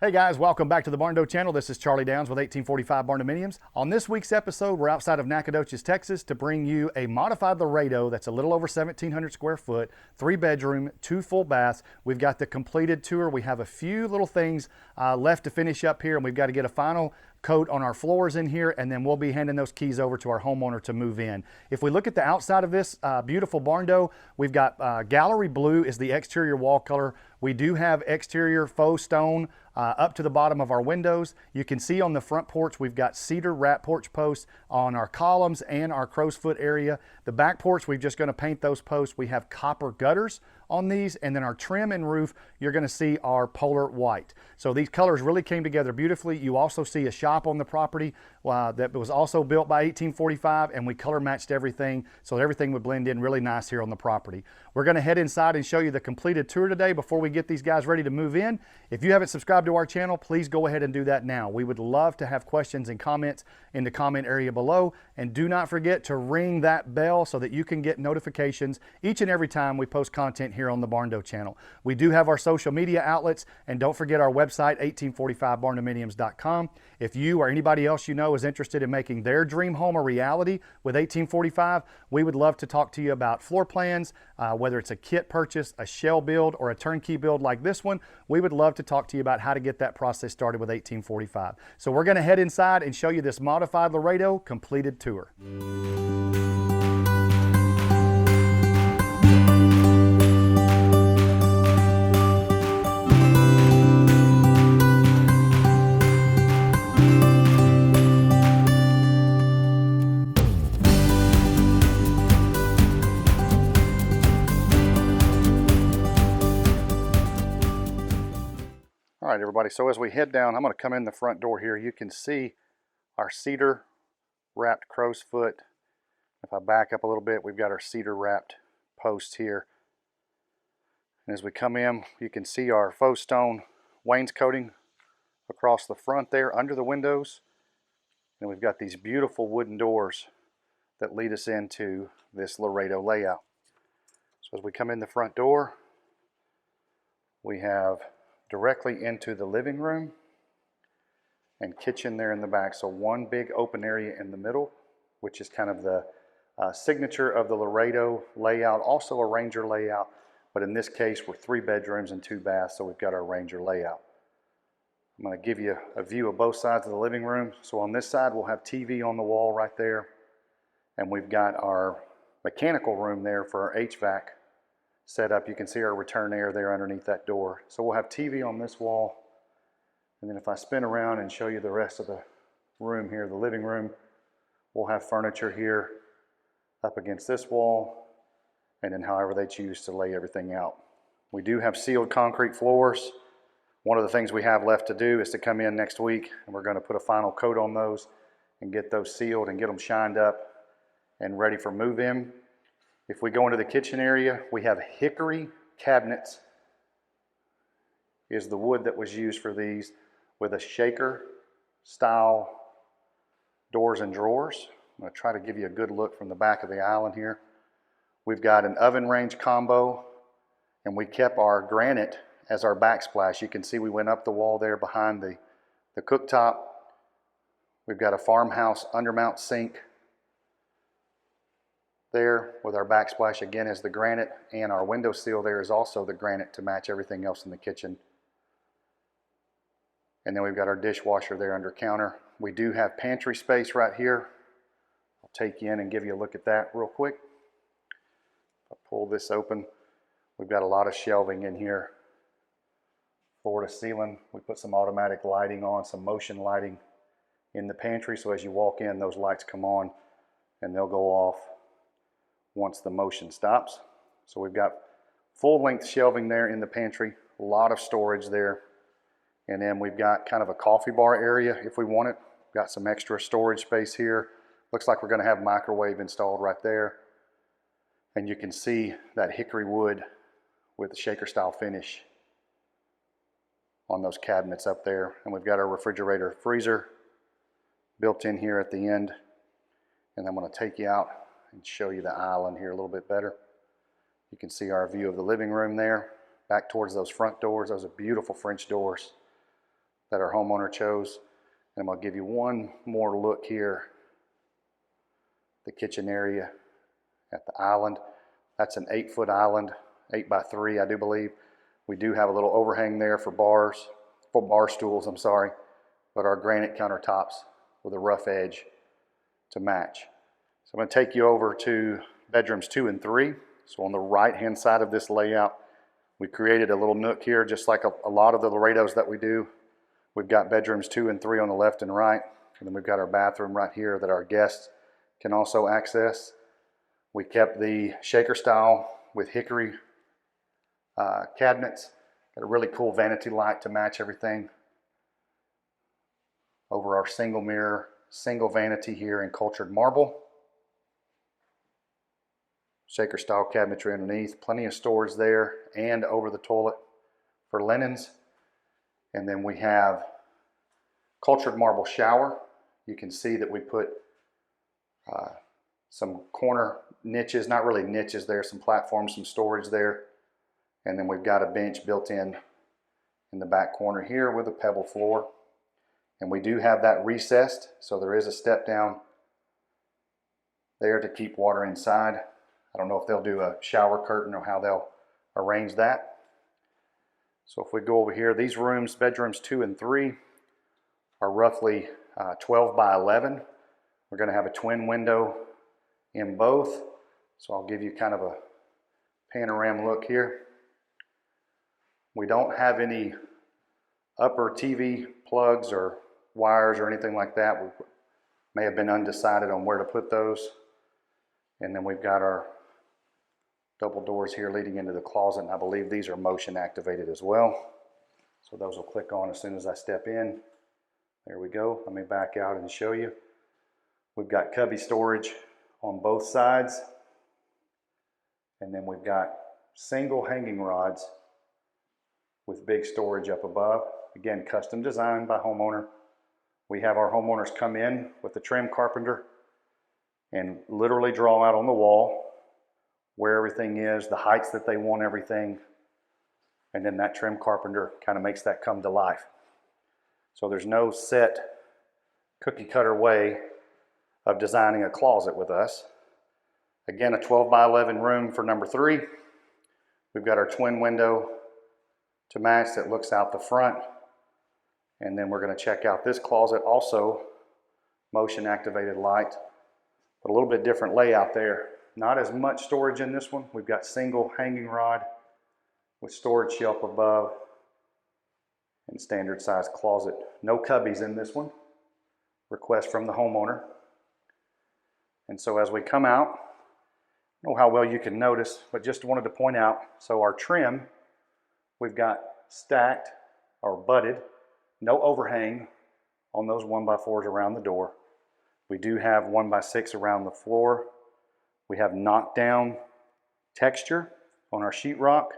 Hey guys, welcome back to the Barndo channel. This is Charlie Downs with 1845 Barndominiums. On this week's episode, we're outside of Nacogdoches, Texas to bring you a modified Laredo that's a little over 1,700 square foot, 3-bedroom, 2 full baths. We've got the completed tour. We have a few little things left to finish up here, and we've got to get a final coat on our floors in here, and then we'll be handing those keys over to our homeowner to move in. If we look at the outside of this beautiful Barndo, we've got gallery blue is the exterior wall color. We do have exterior faux stone up to the bottom of our windows. You can see on the front porch, we've got cedar wrap porch posts on our columns and our crow's foot area. The back porch, we're just going to paint those posts. We have copper gutters on these, and then our trim and roof, you're going to see our polar white. So these colors really came together beautifully. You also see a shop on the property that was also built by 1845, and we color matched everything so everything would blend in really nice here on the property. We're going to head inside and show you the completed tour today before we get these guys ready to move in. If you haven't subscribed to our channel, please go ahead and do that now. We would love to have questions and comments in the comment area below, and do not forget to ring that bell so that you can get notifications each and every time we post content here on the Barndo channel. We do have our social media outlets, and don't forget our website, 1845barndominiums.com. If you or anybody else you know is interested in making their dream home a reality with 1845, we would love to talk to you about floor plans, whether it's a kit purchase, a shell build, or a turnkey build like this one. We would love to talk to you about how to get that process started with 1845. So we're going to head inside and show you this modified Laredo completed tour. All right, everybody, so as we head down, I'm going to come in the front door here. You can see our cedar wrapped crow's foot. If I back up a little bit, we've got our cedar wrapped posts here. And as we come in, you can see our faux stone wainscoting across the front there under the windows. And we've got these beautiful wooden doors that lead us into this Laredo layout. So as we come in the front door, we have directly into the living room and kitchen there in the back. So one big open area in the middle, which is kind of the signature of the Laredo layout, also a Ranger layout, but in this case we're 3 bedrooms and 2 baths, so we've got our Ranger layout. I'm going to give you a view of both sides of the living room. So on this side we'll have TV on the wall right there, and we've got our mechanical room there for our HVAC set up. You can see our return air there underneath that door. So we'll have TV on this wall, and then if I spin around and show you the rest of the room here, the living room, we'll have furniture here up against this wall, and then however they choose to lay everything out. We do have sealed concrete floors. One of the things we have left to do is to come in next week, and we're going to put a final coat on those and get those sealed and get them shined up and ready for move-in. If we go into the kitchen area, we have hickory cabinets is the wood that was used for these, with a shaker style doors and drawers. I'm going to try to give you a good look from the back of the island here. We've got an oven range combo, and we kept our granite as our backsplash. You can see we went up the wall there behind the cooktop. We've got a farmhouse undermount sink there with our backsplash again as the granite, and our window sill there is also the granite to match everything else in the kitchen. And then we've got our dishwasher there under counter. We do have pantry space right here. I'll take you in and give you a look at that real quick. I'll pull this open. We've got a lot of shelving in here, floor to ceiling. We put some automatic lighting on, some motion lighting in the pantry, so as you walk in, those lights come on and they'll go off once the motion stops. So we've got full length shelving there in the pantry, a lot of storage there. And then we've got kind of a coffee bar area if we want it. Got some extra storage space here. Looks like we're going to have microwave installed right there. And you can see that hickory wood with the shaker style finish on those cabinets up there. And we've got our refrigerator freezer built in here at the end. And I'm going to take you out and show you the island here a little bit better. You can see our view of the living room there, back towards those front doors. Those are beautiful French doors that our homeowner chose. And I'm going to give you one more look here. The kitchen area at the island. That's an 8-foot island, 8x3, I do believe. We do have a little overhang there for bar stools, I'm sorry, but our granite countertops with a rough edge to match. So I'm going to take you over to bedrooms 2 and 3. So on the right-hand side of this layout, we created a little nook here, just like a lot of the Laredos that we do. We've got bedrooms 2 and 3 on the left and right, and then we've got our bathroom right here that our guests can also access. We kept the shaker style with hickory cabinets. Got a really cool vanity light to match everything. Over our single mirror, single vanity here in cultured marble. Shaker style cabinetry underneath, plenty of storage there and over the toilet for linens. And then we have cultured marble shower. You can see that we put some corner niches, not really niches there, some platforms, some storage there. And then we've got a bench built in the back corner here with a pebble floor. And we do have that recessed, so there is a step down there to keep water inside. I don't know if they'll do a shower curtain or how they'll arrange that. So if we go over here, these rooms, bedrooms 2 and 3, are roughly 12 by 11. We're going to have a twin window in both. So I'll give you kind of a panorama look here. We don't have any upper TV plugs or wires or anything like that. We may have been undecided on where to put those. And then we've got our double doors here leading into the closet, and I believe these are motion activated as well. So those will click on as soon as I step in. There we go. Let me back out and show you. We've got cubby storage on both sides. And then we've got single hanging rods with big storage up above. Again, custom designed by homeowner. We have our homeowners come in with the trim carpenter and literally draw out on the wall where everything is, the heights that they want everything, and then that trim carpenter kind of makes that come to life. So there's no set cookie cutter way of designing a closet with us. Again, a 12 by 11 room for number 3. We've got our twin window to match that looks out the front. And then we're going to check out this closet, also motion activated light, but a little bit different layout there. Not as much storage in this one. We've got single hanging rod with storage shelf above and standard size closet. No cubbies in this one. Request from the homeowner. And so as we come out, I don't know how well you can notice, but just wanted to point out, so our trim, we've got stacked or butted, no overhang on those 1x4s around the door. We do have 1x6 around the floor. We have knockdown texture on our sheetrock,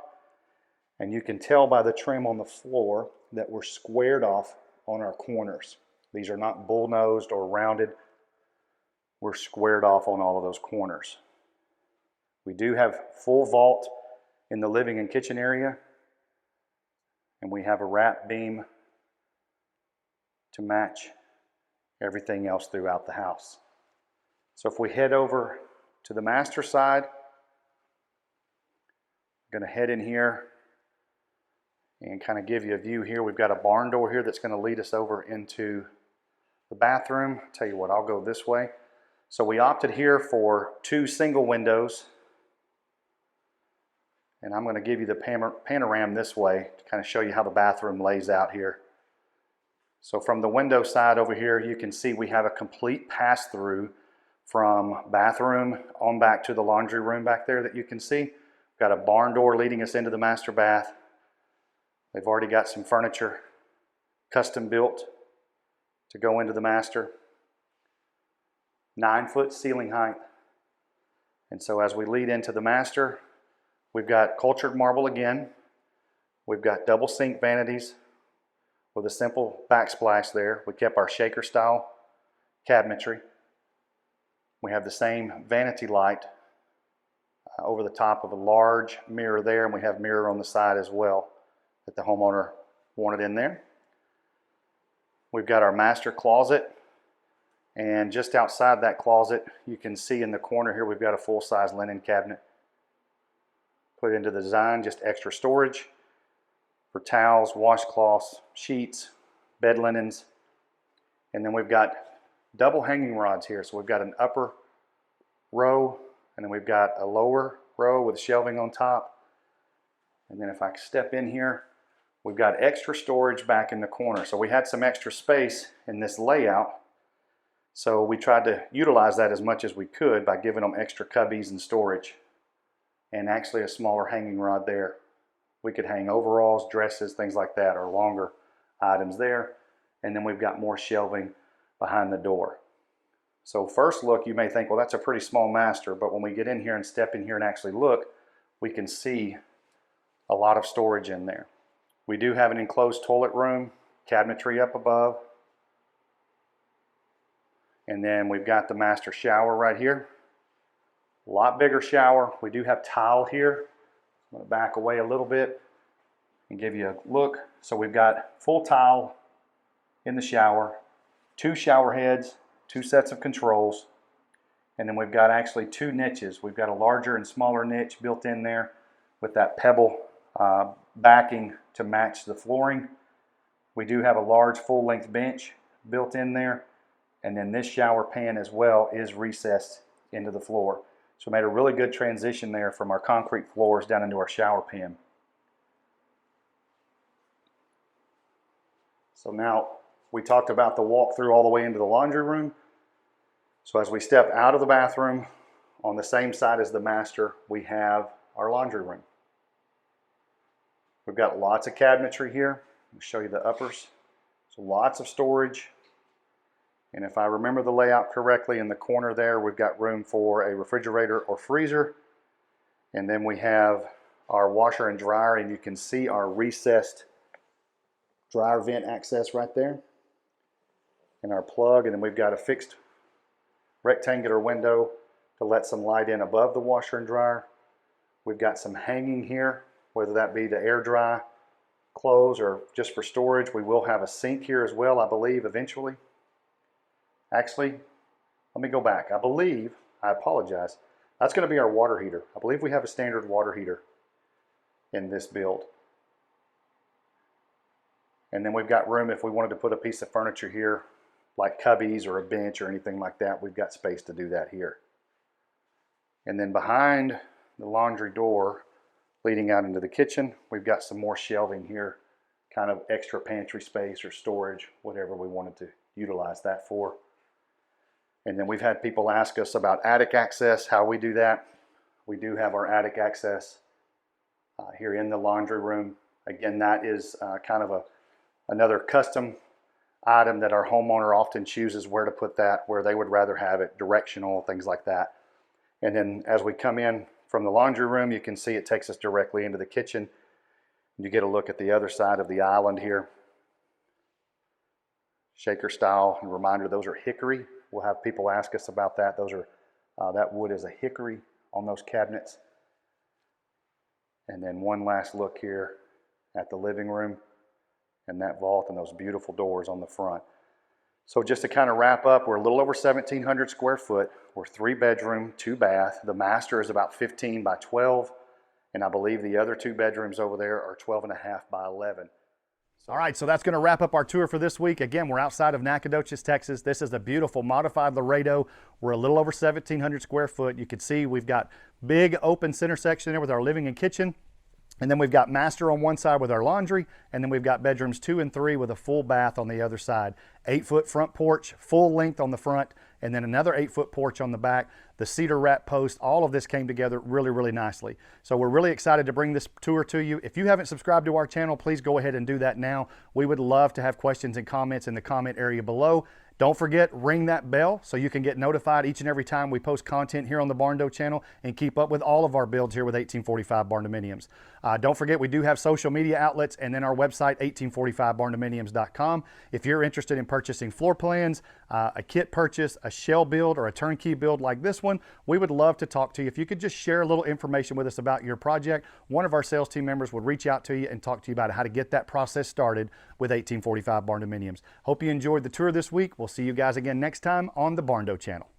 and you can tell by the trim on the floor that we're squared off on our corners. These are not bull-nosed or rounded. We're squared off on all of those corners. We do have full vault in the living and kitchen area, and we have a wrap beam to match everything else throughout the house. So if we head over to the master side, I'm going to head in here and kind of give you a view here. We've got a barn door here that's going to lead us over into the bathroom. Tell you what, I'll go this way. So we opted here for 2 single windows, and I'm going to give you the panorama this way to kind of show you how the bathroom lays out here. So from the window side over here, you can see we have a complete pass-through from bathroom on back to the laundry room back there that you can see. We've got a barn door leading us into the master bath. They've already got some furniture custom built to go into the master. 9-foot ceiling height. And so as we lead into the master, we've got cultured marble again. We've got double sink vanities with a simple backsplash there. We kept our shaker style cabinetry. We have the same vanity light over the top of a large mirror there, and we have mirror on the side as well that the homeowner wanted in there. we've got our master closet. And just outside that closet, you can see in the corner here, we've got a full-size linen cabinet put into the design, just extra storage for towels, washcloths, sheets, bed linens. And then we've got double hanging rods here. So we've got an upper row, and then we've got a lower row with shelving on top. And then if I step in here, we've got extra storage back in the corner. So we had some extra space in this layout. So we tried to utilize that as much as we could by giving them extra cubbies and storage, and actually a smaller hanging rod there. We could hang overalls, dresses, things like that, or longer items there. And then we've got more shelving behind the door. So first look, you may think, well, that's a pretty small master, but when we get in here and step in here and actually look, we can see a lot of storage in there. We do have an enclosed toilet room, cabinetry up above. And then we've got the master shower right here. A lot bigger shower. We do have tile here. I'm going to back away a little bit and give you a look. So we've got full tile in the shower, 2 shower heads, 2 sets of controls, and then we've got actually 2 niches. We've got a larger and smaller niche built in there with that pebble backing to match the flooring. We do have a large full-length bench built in there. And then this shower pan as well is recessed into the floor. So we made a really good transition there from our concrete floors down into our shower pan. So now we talked about the walk-through all the way into the laundry room. So as we step out of the bathroom, on the same side as the master, we have our laundry room. We've got lots of cabinetry here. I'll show you the uppers. So lots of storage. And if I remember the layout correctly, in the corner there, we've got room for a refrigerator or freezer. And then we have our washer and dryer, and you can see our recessed dryer vent access right there. And our plug, and then we've got a fixed rectangular window to let some light in above the washer and dryer. We've got some hanging here, whether that be to air dry clothes or just for storage. We will have a sink here as well, I believe, eventually. Actually, let me go back. I apologize, that's going to be our water heater. I believe we have a standard water heater in this build. And then we've got room if we wanted to put a piece of furniture here, like cubbies or a bench or anything like that. We've got space to do that here. And then behind the laundry door leading out into the kitchen, we've got some more shelving here, kind of extra pantry space or storage, whatever we wanted to utilize that for. And then we've had people ask us about attic access, how we do that. We do have our attic access here in the laundry room. Again, that is kind of another custom item that our homeowner often chooses where to put that, where they would rather have it, directional, things like that. And then as we come in from the laundry room, you can see it takes us directly into the kitchen. You get a look at the other side of the island here. Shaker style, and reminder, those are hickory. We'll have people ask us about that. Those are that wood is a hickory on those cabinets. And then one last look here at the living room and that vault and those beautiful doors on the front. So just to kind of wrap up, we're a little over 1,700 square foot. We're 3 bedroom, 2 bath. The master is about 15 by 12, and I believe the other 2 bedrooms over there are 12.5 by 11. All right, so that's going to wrap up our tour for this week. Again, we're outside of Nacogdoches, Texas. This is a beautiful modified Laredo. We're a little over 1,700 square foot. You can see we've got big open center section there with our living and kitchen. And then we've got master on one side with our laundry, and then we've got bedrooms 2 and 3 with a full bath on the other side. 8-foot front porch, full length on the front, and then another 8-foot porch on the back. The cedar wrap post, all of this came together really, really nicely. So we're really excited to bring this tour to you. If you haven't subscribed to our channel, please go ahead and do that now. We would love to have questions and comments in the comment area below. Don't forget, ring that bell so you can get notified each and every time we post content here on the Barndo channel, and keep up with all of our builds here with 1845 Barndominiums. Don't forget, we do have social media outlets and then our website, 1845barndominiums.com. If you're interested in purchasing floor plans, a kit purchase, a shell build, or a turnkey build like this one, one, we would love to talk to you. If you could just share a little information with us about your project, one of our sales team members would reach out to you and talk to you about how to get that process started with 1845 Barndominiums. Hope you enjoyed the tour this week. We'll see you guys again next time on the Barndo channel.